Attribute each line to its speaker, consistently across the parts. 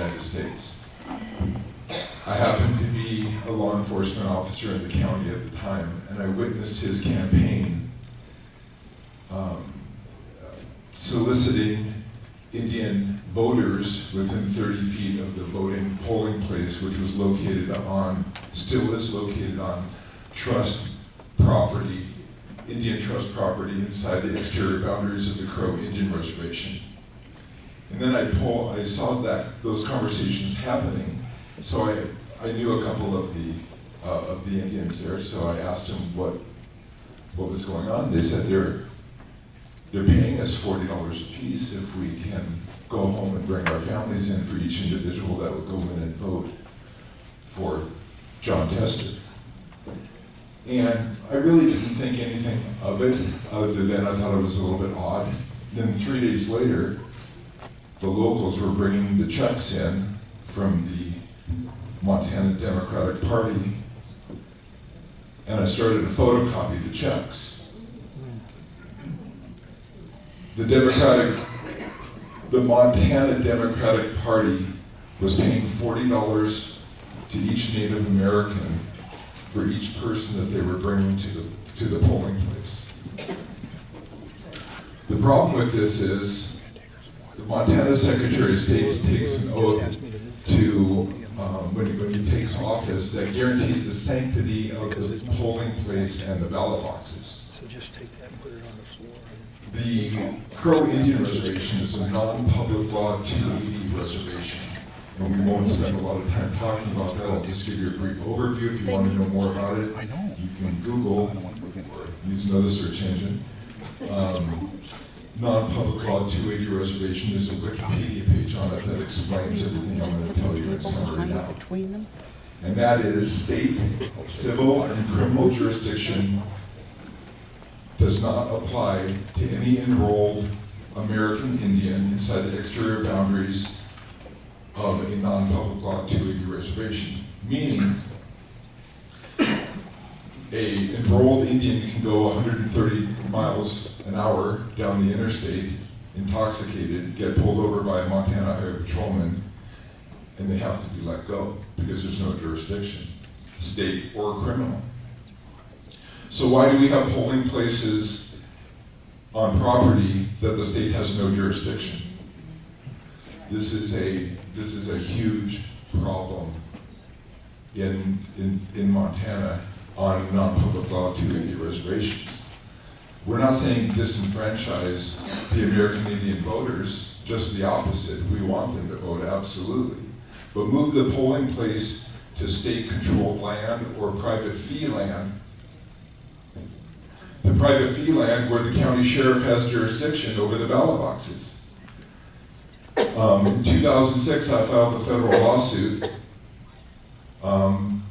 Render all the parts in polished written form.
Speaker 1: United States. I happened to be a law enforcement officer in the county at the time, and I witnessed his campaign soliciting Indian voters within 30 feet of the voting polling place, which was located on, still is located on trust property, Indian trust property inside the exterior boundaries of the Crow Indian Reservation. And then I saw that those conversations happening, so I knew a couple of the Indians there, so I asked them what was going on. They said they're paying us $40 a piece if we can go home and bring our families in for each individual that would go in and vote for John Tester. And I really didn't think anything of it, other than I thought it was a little bit odd. Then 3 days later, the locals were bringing the checks in from the Montana Democratic Party, and I started to photocopy the checks. The Montana Democratic Party was paying $40 to each Native American for each person that they were bringing to the polling place. The problem with this is the Montana Secretary of State takes an oath to, when he takes office, that guarantees the sanctity of the polling place and the ballot boxes.
Speaker 2: So just take that and put it on the floor.
Speaker 1: The Crow Indian Reservation is a non-public law 280 reservation, and we won't spend a lot of time talking about that. I'll just give you a brief overview. If you want to know more about it, you can Google or use another search engine. Non-public law 280 reservation is a Wikipedia page on it that explains everything I'm going to tell you in summary now. And that is state, civil, and criminal jurisdiction does not apply to any enrolled American Indian inside the exterior boundaries of a non-public law 280 reservation. Meaning, a enrolled Indian can go 130 miles an hour down the interstate, intoxicated, get pulled over by a Montana Highway patrolman, and they have to be let go because there's no jurisdiction, state or criminal. So why do we have polling places on property that the state has no jurisdiction? This is a huge problem in Montana on non-public law 280 reservations. We're not saying disenfranchise the American Indian voters, just the opposite. We want them to vote, absolutely. But move the polling place to state-controlled land or private fee land. The private fee land where the county sheriff has jurisdiction over the ballot boxes. In 2006, I filed a federal lawsuit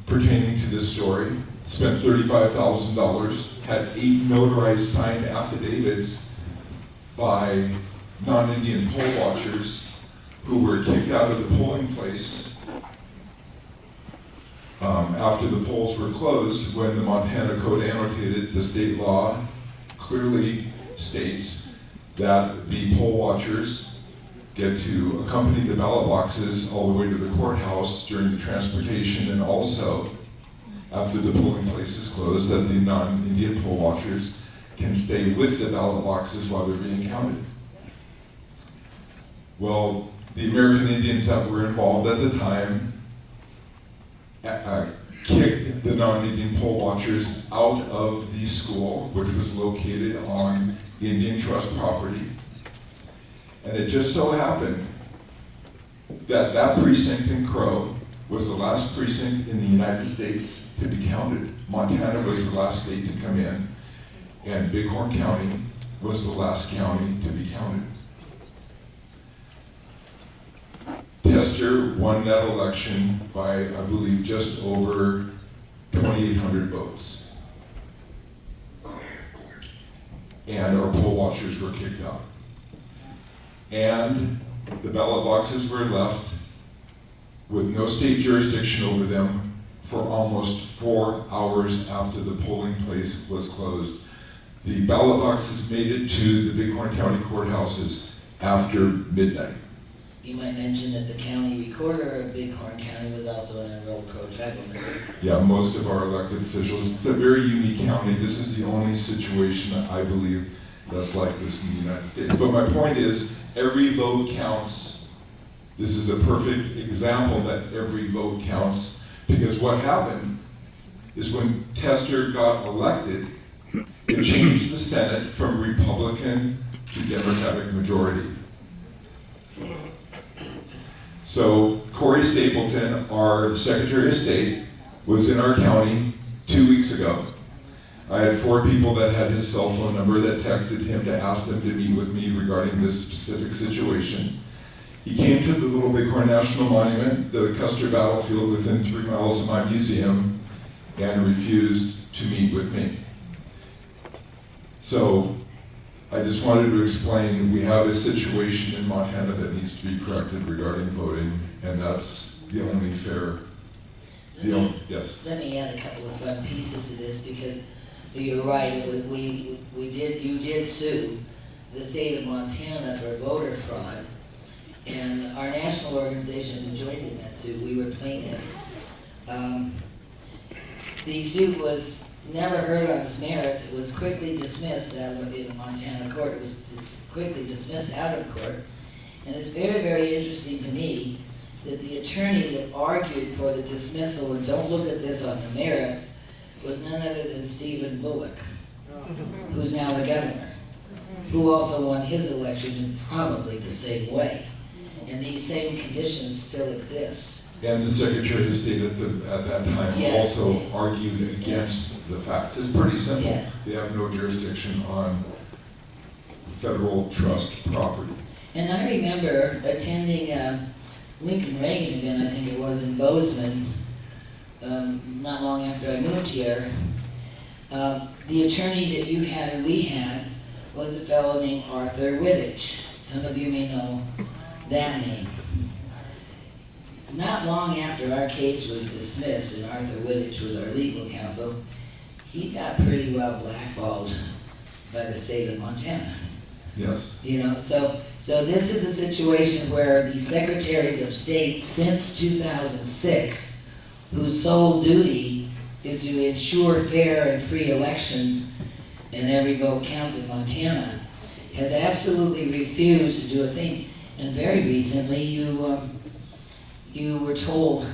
Speaker 1: pertaining to this story. Spent $35,000, had 8 notarized signed affidavits by non-Indian poll watchers who were kicked out of the polling place after the polls were closed, when the Montana Code Annotated, the state law, clearly states that the poll watchers get to accompany the ballot boxes all the way to the courthouse during the transportation, and also after the polling place is closed, that the non-Indian poll watchers can stay with the ballot boxes while they're being counted. Well, the American Indians that were involved at the time kicked the non-Indian poll watchers out of the school, which was located on Indian Trust property. And it just so happened that that precinct in Crow was the last precinct in the United States to be counted. Montana was the last state to come in, and Bighorn County was the last county to be counted. Tester won that election by, I believe, just over 2,800 votes. And our poll watchers were kicked out. And the ballot boxes were left with no state jurisdiction over them for almost 4 hours after the polling place was closed. The ballot boxes made it to the Bighorn County courthouses after midnight.
Speaker 3: You might mention that the county recorder of Bighorn County was also an enrolled Crow tribal member.
Speaker 1: Yeah, most of our elected officials. It's a very unique county. This is the only situation I believe that's like this in the United States. But my point is, every vote counts. This is a perfect example that every vote counts, because what happened is when Tester got elected, it changed the Senate from Republican to Democratic majority. So Corey Stapleton, our Secretary of State, was in our county 2 weeks ago. I had 4 people that had his cell phone number that texted him to ask them to meet with me regarding this specific situation. He came to the Little Bighorn National Monument, the Custer Battlefield within 3 miles of my museum, and refused to meet with me. So I just wanted to explain, we have a situation in Montana that needs to be corrected regarding voting, and that's the only fair, yes.
Speaker 3: Let me add a couple of fun pieces to this, because you're right, it was, you did sue the state of Montana for voter fraud, and our national organization who joined in that suit, we were plaintiffs. The suit was never heard on its merits. It was quickly dismissed out of the Montana court. It was quickly dismissed out of court. And it's very, very interesting to me that the attorney that argued for the dismissal, and don't look at this on the merits, was none other than Stephen Bullock, who's now the governor, who also won his election in probably the same way. And these same conditions still exist.
Speaker 1: And the Secretary of State at that time
Speaker 3: Yes.
Speaker 1: also argued against the facts. It's pretty simple.
Speaker 3: Yes.
Speaker 1: They have no jurisdiction on federal trust property.
Speaker 3: And I remember attending a Lincoln Reagan event, I think it was in Bozeman, not long after I moved here. The attorney that you had and we had was a fellow named Arthur Wittich. Some of you may know that name. Not long after our case was dismissed and Arthur Wittich was our legal counsel, he got pretty well blackballed by the state of Montana.
Speaker 1: Yes.
Speaker 3: You know, so this is a situation where the secretaries of state since 2006, whose sole duty is to ensure fair and free elections and every vote counts in Montana, has absolutely refused to do a thing. And very recently, you were told,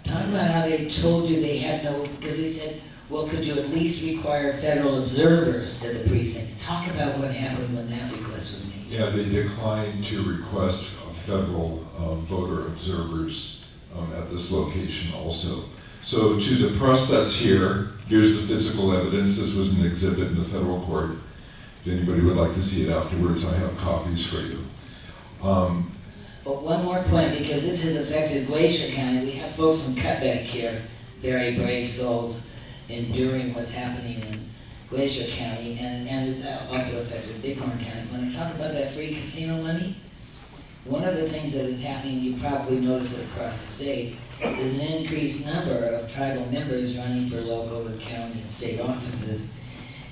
Speaker 3: talk about how they told you they had no, because we said, well, could you at least require federal observers to the precincts? Talk about what happened when that request was made.
Speaker 1: Yeah, they declined to request federal voter observers at this location also. So to the press that's here, here's the physical evidence. This was an exhibit in the federal court. If anybody would like to see it afterwards, I have copies for you.
Speaker 3: But one more point, because this has affected Glacier County. We have folks from Cutbank here, very brave souls, enduring what's happening in Glacier County, and it's also affected Bighorn County. When I talk about that free casino money, one of the things that is happening, you probably notice it across the state, is an increased number of tribal members running for local and county and state offices,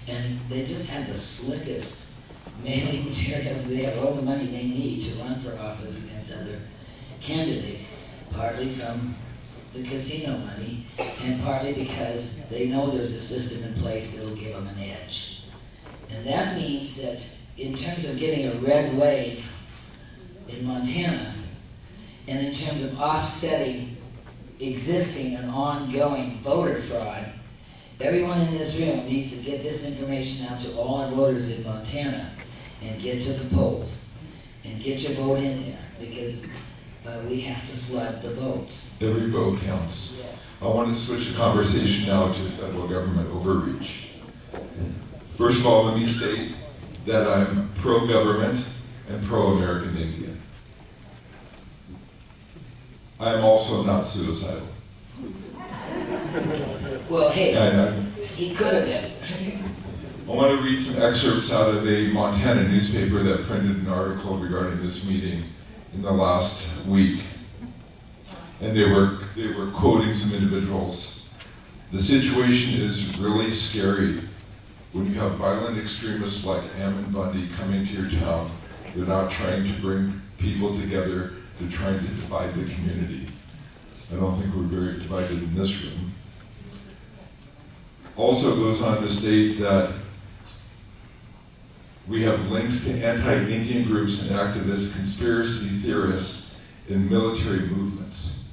Speaker 3: and they just have the slickest mailing materials. They have all the money they need to run for office against other candidates, partly from the casino money, and partly because they know there's a system in place that'll give them an edge. And that means that in terms of getting a red wave in Montana, and in terms of offsetting existing and ongoing voter fraud, everyone in this room needs to get this information out to all our voters in Montana and get to the polls and get your vote in there, because we have to flood the votes.
Speaker 1: Every vote counts.
Speaker 3: Yeah.
Speaker 1: I want to switch the conversation now to federal government overreach. First of all, let me state that I'm pro-government and pro-American Indian. I am also not suicidal.
Speaker 3: Well, hey,
Speaker 1: And
Speaker 3: he could have been.
Speaker 1: I want to read some excerpts out of a Montana newspaper that printed an article regarding this meeting in the last week. And they were quoting some individuals. The situation is really scary when you have violent extremists like Ammon Bundy coming to your town. They're not trying to bring people together to trying to divide the community. I don't think we're very divided in this room. Also goes on to state that we have links to anti-Indian groups and activists, conspiracy theorists, and military movements.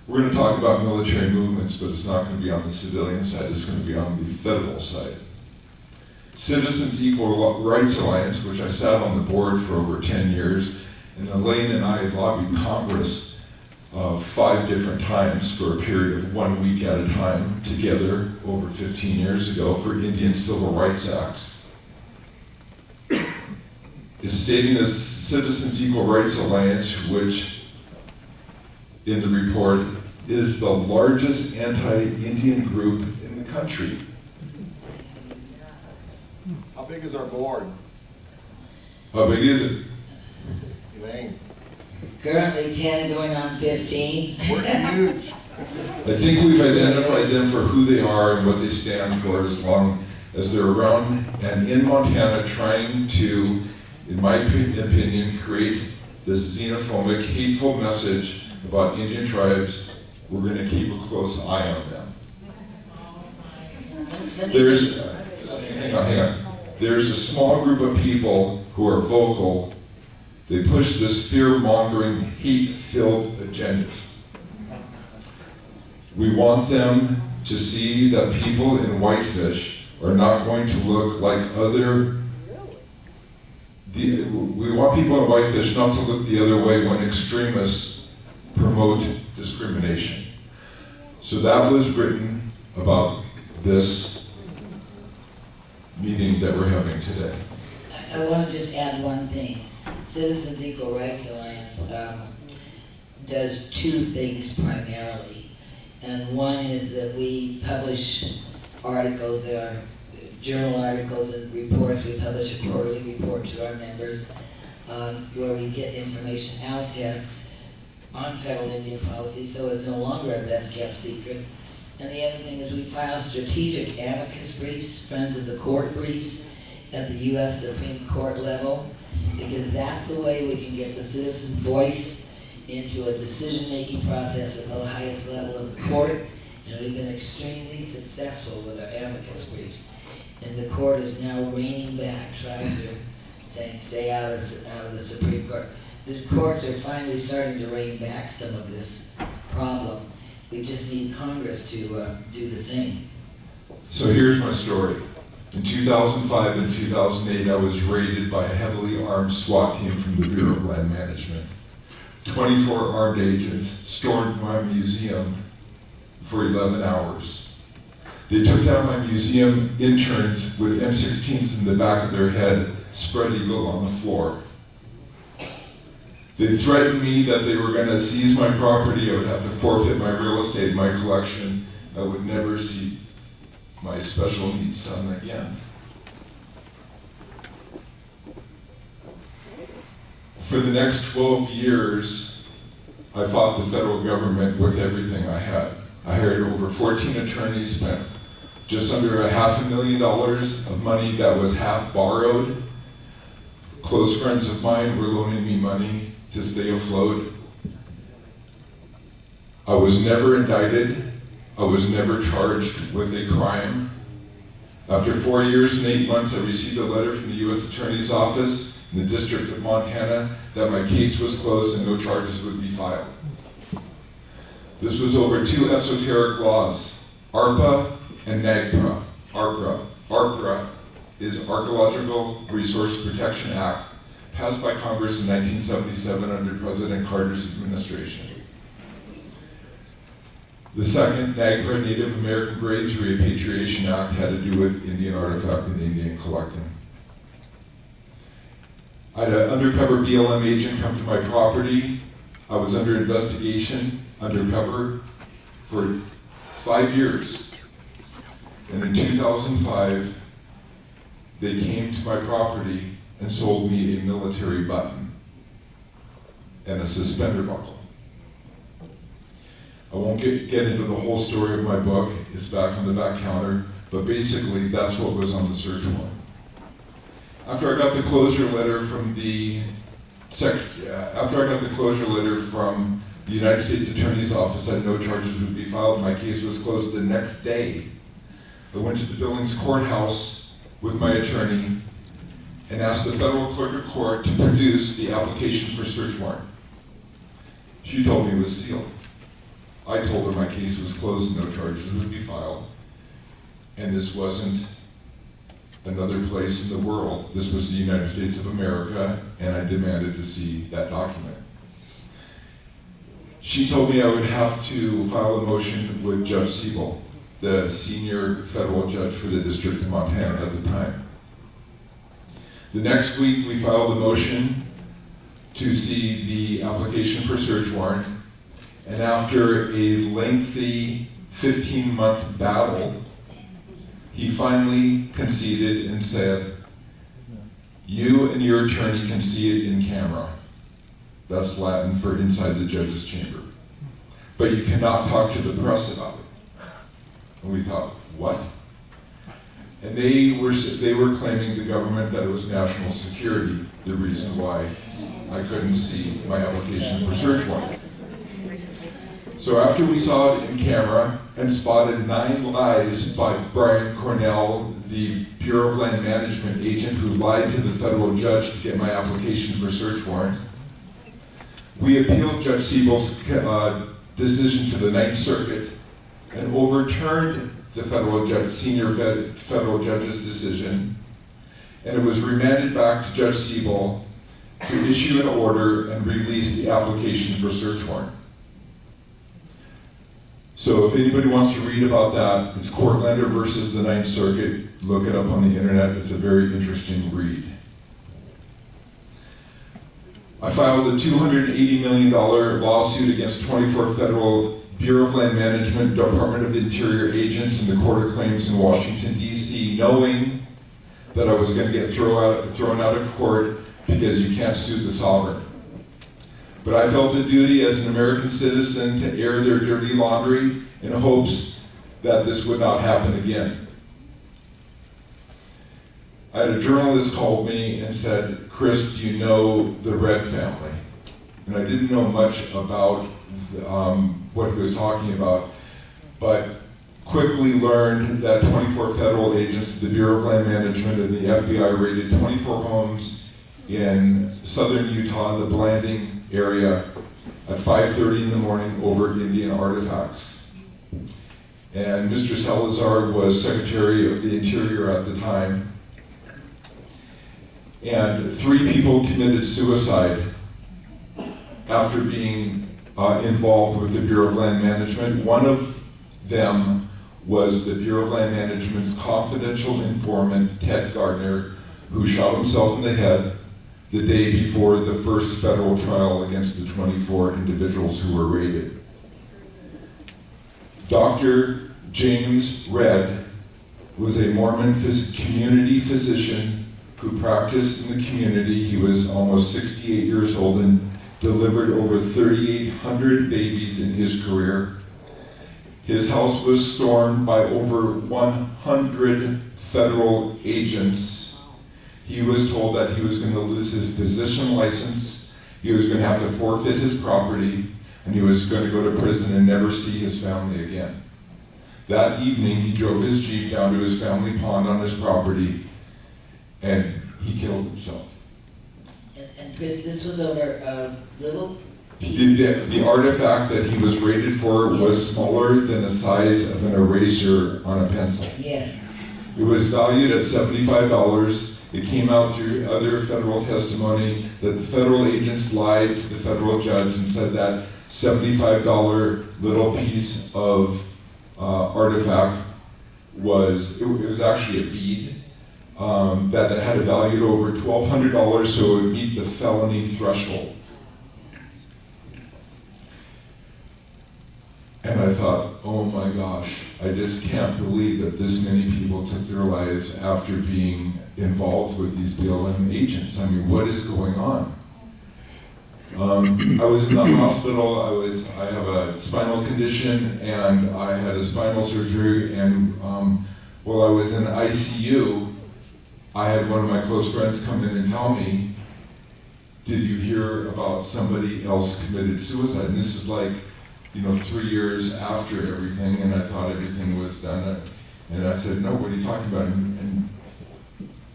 Speaker 1: We're going to talk about military movements, but it's not going to be on the civilian side, it's going to be on the federal side. Citizens Equal Rights Alliance, which I sat on the board for over 10 years, and Elaine and I lobbied Congress 5 different times for a period of 1 week at a time together over 15 years ago for Indian Civil Rights Acts. Is stating the Citizens Equal Rights Alliance, which in the report is the largest anti-Indian group in the country.
Speaker 4: How big is our board,
Speaker 1: How big is it?
Speaker 4: Elaine?
Speaker 3: Currently 10, going on 15.
Speaker 4: We're huge.
Speaker 1: I think we've identified them for who they are and what they stand for as long as they're around and in Montana trying to, in my opinion, create this xenophobic, hateful message about Indian tribes. We're going to keep a close eye on them. Hang on. There's a small group of people who are vocal. They push this fear-mongering, hate-filled agenda. We want them to see that people in Whitefish are not going to look like we want people in Whitefish not to look the other way when extremists promote discrimination. So that was written about this meeting that we're having today.
Speaker 3: I want to just add one thing. Citizens Equal Rights Alliance does 2 things primarily. And one is that we publish articles, there are journal articles and reports. We publish a quarterly report to our members where we get information out there on federal Indian policy, so it's no longer a best kept secret. And the other thing is we file strategic amicus briefs, friends of the court briefs, at the U.S. Supreme Court level, because that's the way we can get the citizen voice into a decision-making process at the highest level of the court. And we've been extremely successful with our amicus briefs. And the court is now reining back, trying to stay out of the Supreme Court. The courts are finally starting to rein back some of this problem. We just need Congress to do the same.
Speaker 1: So here's my story. In 2005 and 2008, I was raided by a heavily armed SWAT team from the Bureau of Land Management. 24 armed agents stormed my museum for 11 hours. They took down my museum interns with M16s in the back of their head, spread eagle on the floor. They threatened me that they were going to seize my property, I would have to forfeit my real estate, my collection, I would never see my special needs son again. For the next 12 years, I fought the federal government with everything I had. I hired over 14 attorneys, spent just under $500,000 of money that was half borrowed. Close friends of mine were loaning me money to stay afloat. I was never indicted. I was never charged with a crime. After 4 years and 8 months, I received a letter from the U.S. Attorney's Office in the District of Montana that my case was closed and no charges would be filed. This was over 2 esoteric laws, ARPA and NAGPRA. ARPA is Archaeological Resource Protection Act, passed by Congress in 1977 under President Carter's administration. The second, NAGPRA, Native American Graves Repatriation Act, had to do with Indian artifact and Indian collecting. I had an undercover BLM agent come to my property. I was under investigation, undercover, for 5 years. And in 2005, they came to my property and sold me a military button and a suspender buckle. I won't get into the whole story of my book, it's back on the back counter, but basically that's what was on the search warrant. After I got the closure letter from the After I got the closure letter from the United States Attorney's Office that no charges would be filed, my case was closed the next day. I went to the Billings courthouse with my attorney and asked the federal clerk of court to produce the application for search warrant. She told me it was sealed. I told her my case was closed and no charges would be filed. And this wasn't another place in the world. This was the United States of America, and I demanded to see that document. She told me I would have to file a motion with Judge Siebel, the senior federal judge for the District of Montana at the time. The next week, we filed a motion to see the application for search warrant, and after a lengthy 15-month battle, he finally conceded and said, "You and your attorney can see it in camera." That's Latin for inside the judge's chamber. "But you cannot talk to the press about it." And we thought, what? And they were claiming, the government, that it was national security, the reason why I couldn't see my application for search warrant. So after we saw it in camera and spotted 9 lies by Brian Cornell, the Bureau of Land Management agent who lied to the federal judge to get my application for search warrant, we appealed Judge Siebel's decision to the Ninth Circuit and overturned the senior federal judge's decision, and it was remanded back to Judge Siebel to issue an order and release the application for search warrant. So if anybody wants to read about that, it's Kortlander versus the Ninth Circuit. Look it up on the internet. It's a very interesting read. I filed a $280 million lawsuit against 24 federal Bureau of Land Management, Department of Interior agents in the Court of Claims in Washington, D.C., knowing that I was going to get thrown out of court because you can't sue the sovereign. But I felt a duty as an American citizen to air their dirty laundry in hopes that this would not happen again. I had a journalist call me and said, "Chris, do you know the Red family?" And I didn't know much about what he was talking about, but quickly learned that 24 federal agents, the Bureau of Land Management and the FBI raided 24 homes in southern Utah, the Blanding area, at 5:30 in the morning over Indian artifacts. And Mr. Salazar was Secretary of the Interior at the time. And 3 people committed suicide after being involved with the Bureau of Land Management. One of them was the Bureau of Land Management's confidential informant, Ted Gardner, who shot himself in the head the day before the first federal trial against the 24 individuals who were raided. Dr. James Redd was a Mormon community physician who practiced in the community. He was almost 68 years old and delivered over 3,800 babies in his career. His house was stormed by over 100 federal agents. He was told that he was going to lose his physician license, he was going to have to forfeit his property, and he was going to go to prison and never see his family again. That evening, he drove his Jeep down to his family pond on his property, and he killed himself.
Speaker 3: And Chris, this was over a little piece.
Speaker 1: The artifact that he was raided for was smaller than the size of an eraser on a pencil.
Speaker 3: Yes.
Speaker 1: It was valued at $75. It came out through other federal testimony that the federal agents lied to the federal judge and said that $75 little piece of artifact was actually a bead that it had a value of over $1,200, so it would meet the felony threshold. And I thought, oh my gosh, I just can't believe that this many people took their lives after being involved with these BLM agents. I mean, what is going on? I was in the hospital. I have a spinal condition, and I had a spinal surgery, and while I was in ICU, I had one of my close friends come in and tell me, did you hear about somebody else committed suicide? And this is like, 3 years after everything, and I thought everything was done. And I said, no, what are you talking about? And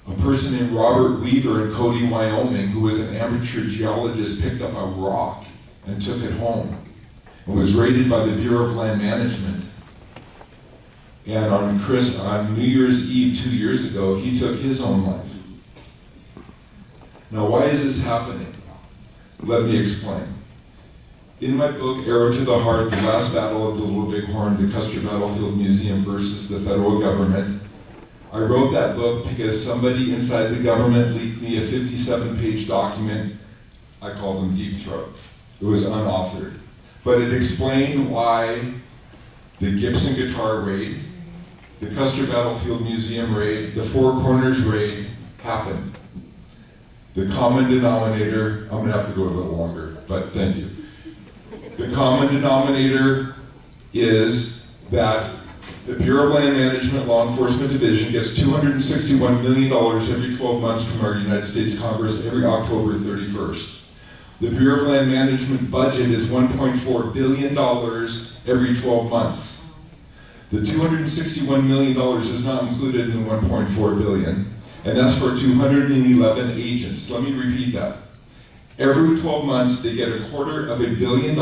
Speaker 1: a person named Robert Weaver in Cody, Wyoming, who was an amateur geologist, picked up a rock and took it home. It was raided by the Bureau of Land Management. And on New Year's Eve 2 years ago, he took his own life. Now, why is this happening? Let me explain. In my book, Arrow to the Heart, The Last Battle of the Little Bighorn, the Custer Battlefield Museum versus the federal government, I wrote that book because somebody inside the government leaked me a 57-page document. I called them Deep Throat. It was unauthored. But it explained why the Gibson guitar raid, the Custer Battlefield Museum raid, the Four Corners raid happened. The common denominator, I'm gonna have to go a little longer, but thank you. The common denominator is that the Bureau of Land Management Law Enforcement Division gets $261 million every 12 months from our United States Congress every October 31st. The Bureau of Land Management budget is $1.4 billion every 12 months. The $261 million is not included in the $1.4 billion, and that's for 211 agents. Let me repeat that. Every 12 months, they get $250 million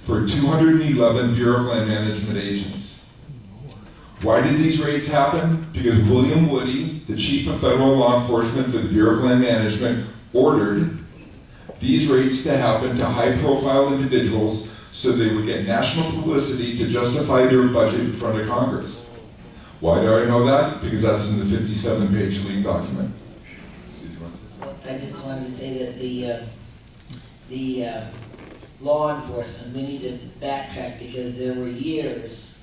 Speaker 1: for 211 Bureau of Land Management agents. Why did these raids happen? Because William Woody, the Chief of Federal Law Enforcement for the Bureau of Land Management, ordered these raids to happen to high-profile individuals so they would get national publicity to justify their budget in front of Congress. Why do I know that? Because that's in the 57-page leaked document.
Speaker 3: I just wanted to say that the law enforcement, we need to backtrack because there were years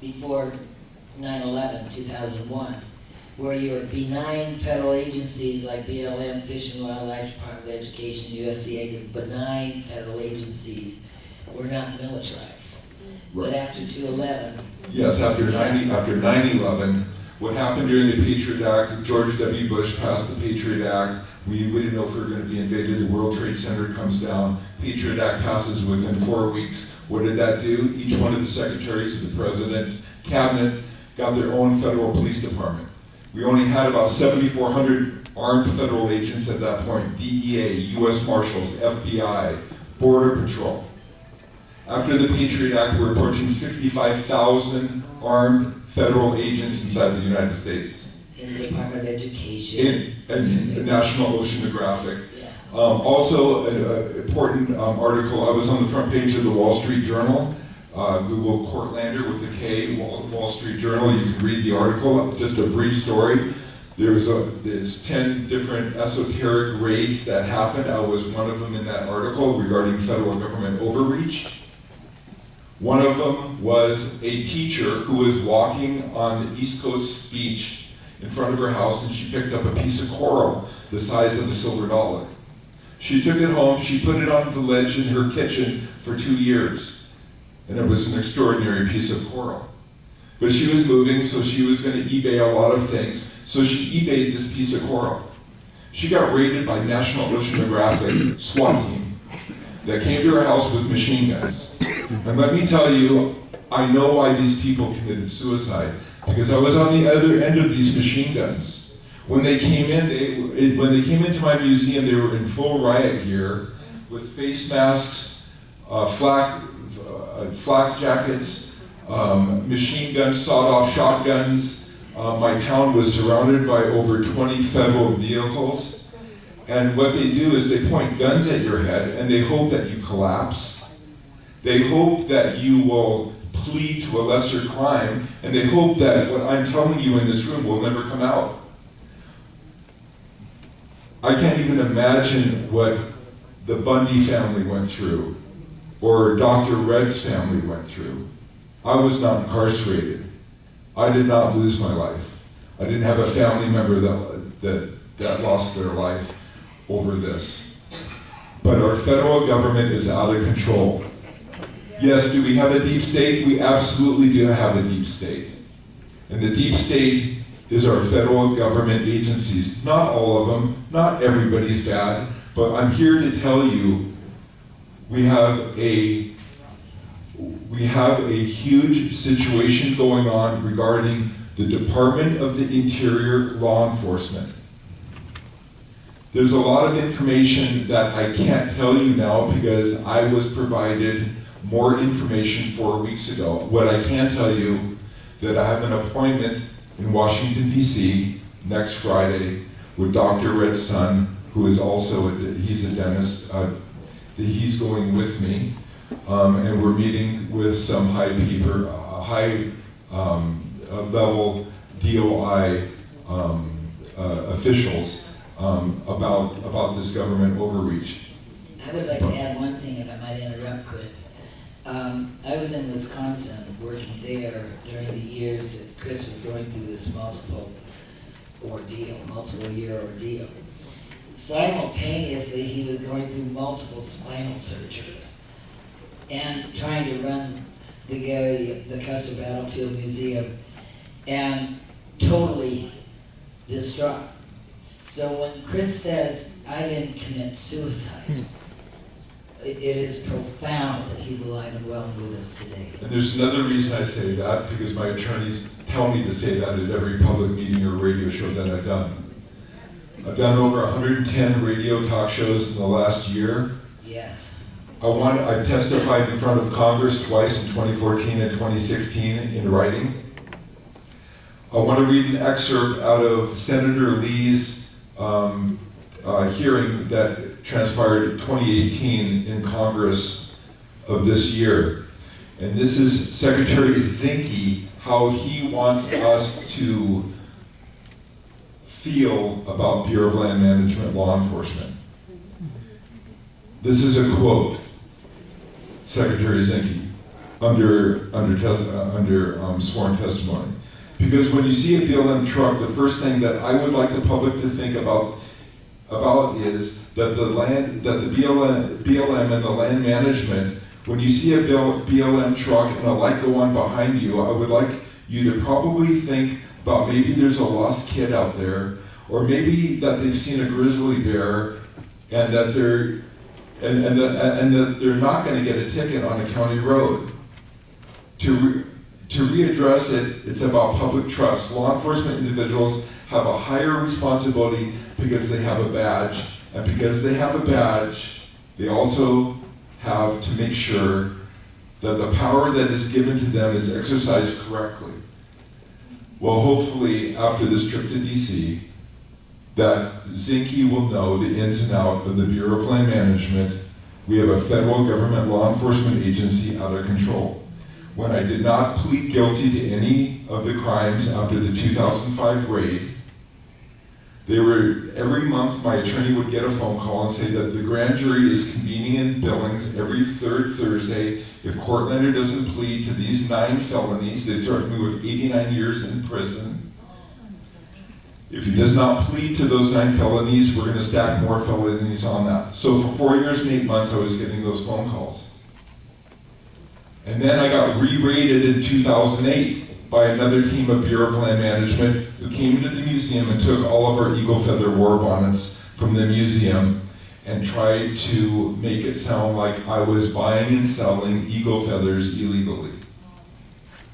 Speaker 3: before 9/11, 2001, where your benign federal agencies like BLM, Fish and Wildlife, Department of Education, USDA, benign federal agencies were not militarized.
Speaker 1: Right.
Speaker 3: But after 2/11,
Speaker 1: Yes, after 9/11, what happened during the Patriot Act, George W. Bush passed the Patriot Act. We didn't know if we were going to be invaded. The World Trade Center comes down. Patriot Act passes within 4 weeks. What did that do? Each one of the secretaries of the president's cabinet got their own federal police department. We only had about 7,400 armed federal agents at that point: DEA, U.S. Marshals, FBI, Border Patrol. After the Patriot Act, we're approaching 65,000 armed federal agents inside the United States.
Speaker 3: in the Department of Education.
Speaker 1: In the National Oceanographic.
Speaker 3: Yeah.
Speaker 1: Also, an important article, I was on the front page of the Wall Street Journal. Google Kortlander with a K, Wall Street Journal. You can read the article, just a brief story. There's 10 different esoteric raids that happened. I was one of them in that article regarding federal government overreach. One of them was a teacher who was walking on the East Coast beach in front of her house, and she picked up a piece of coral the size of a silver dollar. She took it home, she put it on the ledge in her kitchen for 2 years, and it was an extraordinary piece of coral. But she was moving, so she was going to eBay a lot of things, so she eBayed this piece of coral. She got raided by National Oceanographic SWAT team that came to her house with machine guns. And let me tell you, I know why these people committed suicide, because I was on the other end of these machine guns. When they came in, when they came into my museum, they were in full riot gear with face masks, flak jackets, machine guns, sawed-off shotguns. My town was surrounded by over 20 federal vehicles. And what they do is they point guns at your head and they hope that you collapse. They hope that you will plead to a lesser crime, and they hope that what I'm telling you in this room will never come out. I can't even imagine what the Bundy family went through, or Dr. Red's family went through. I was not incarcerated. I did not lose my life. I didn't have a family member that lost their life over this. But our federal government is out of control. Yes, do we have a deep state? We absolutely do have a deep state. And the deep state is our federal government agencies. Not all of them, not everybody's bad, But I'm here to tell you, we have a huge situation going on regarding the Department of the Interior Law Enforcement. There's a lot of information that I can't tell you now because I was provided more information 4 weeks ago. What I can tell you, that I have an appointment in Washington, D.C. next Friday with Dr. Red's son, who is also, he's a dentist. He's going with me, and we're meeting with some high level DOI officials about this government overreach.
Speaker 3: I would like to add one thing, if I might interrupt, Chris. I was in Wisconsin working there during the years that Chris was going through this multiple year ordeal. Simultaneously, he was going through multiple spinal surgeries and trying to run the Custer Battlefield Museum, and totally distraught. So when Chris says, I didn't commit suicide, it is profound that he's alive and well and with us today.
Speaker 1: And there's another reason I say that, because my attorneys tell me to say that at every public meeting or radio show that I've done. I've done over 110 radio talk shows in the last year.
Speaker 3: Yes.
Speaker 1: I've testified in front of Congress twice in 2014 and 2016 in writing. I want to read an excerpt out of Senator Lee's hearing that transpired in 2018 in Congress of this year. And this is Secretary Zinke, how he wants us to feel about Bureau of Land Management law enforcement. This is a quote, Secretary Zinke, under sworn testimony. Because when you see a BLM truck, the first thing that I would like the public to think about is that the BLM and the land management, when you see a BLM truck and a light go on behind you, I would like you to probably think about maybe there's a lost kid out there, or maybe that they've seen a grizzly bear and that they're not going to get a ticket on a county road. To readdress it, it's about public trust. Law enforcement individuals have a higher responsibility because they have a badge, and because they have a badge, they also have to make sure that the power that is given to them is exercised correctly. Well, hopefully, after this trip to DC, that Zinke will know the ins and outs of the Bureau of Land Management. We have a federal government law enforcement agency out of control. When I did not plead guilty to any of the crimes after the 2005 raid, every month my attorney would get a phone call and say that the grand jury is convening in Billings every third Thursday. If Kortlander doesn't plead to these 9 felonies, they threaten me with 89 years in prison. If he does not plead to those 9 felonies, we're going to stack more felonies on that. So for 4 years and 8 months, I was getting those phone calls. And then I got re-raided in 2008 by another team of Bureau of Land Management who came into the museum and took all of our eagle feather war bonnets from the museum and tried to make it sound like I was buying and selling eagle feathers illegally.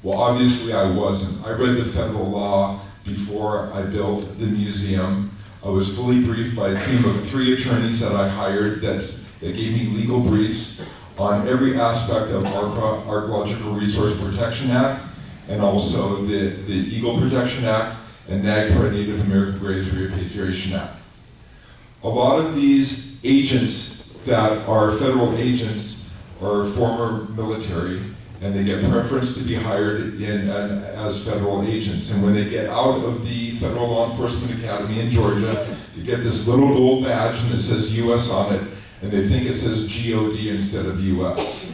Speaker 1: Well, obviously I wasn't. I read the federal law before I built the museum. I was fully briefed by a team of 3 attorneys that I hired that gave me legal briefs on every aspect of ARPA, Archaeological Resource Protection Act, and also the Eagle Protection Act and NAGPRA, Native American Graves Repatriation Act. A lot of these agents that are federal agents are former military, and they get preference to be hired as federal agents. And when they get out of the Federal Law Enforcement Academy in Georgia, you get this little gold badge and it says US on it, and they think it says GOD instead of US.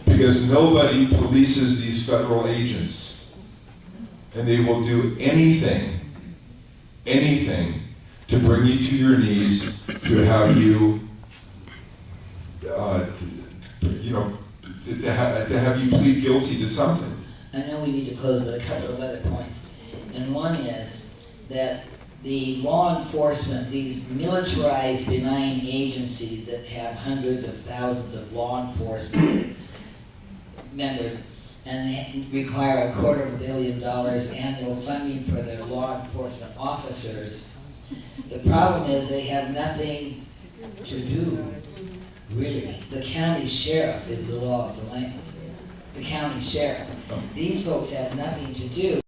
Speaker 1: Because nobody polices these federal agents. And they will do anything to bring you to your knees, to have you, to have you plead guilty to something.
Speaker 3: I know we need to close, but a couple of other points. And one is that the law enforcement, these militarized benign agencies that have hundreds of thousands of law enforcement members, and they require $250 million annual funding for their law enforcement officers. The problem is they have nothing to do, really. The county sheriff is the law of the land. The county sheriff. These folks have nothing to do.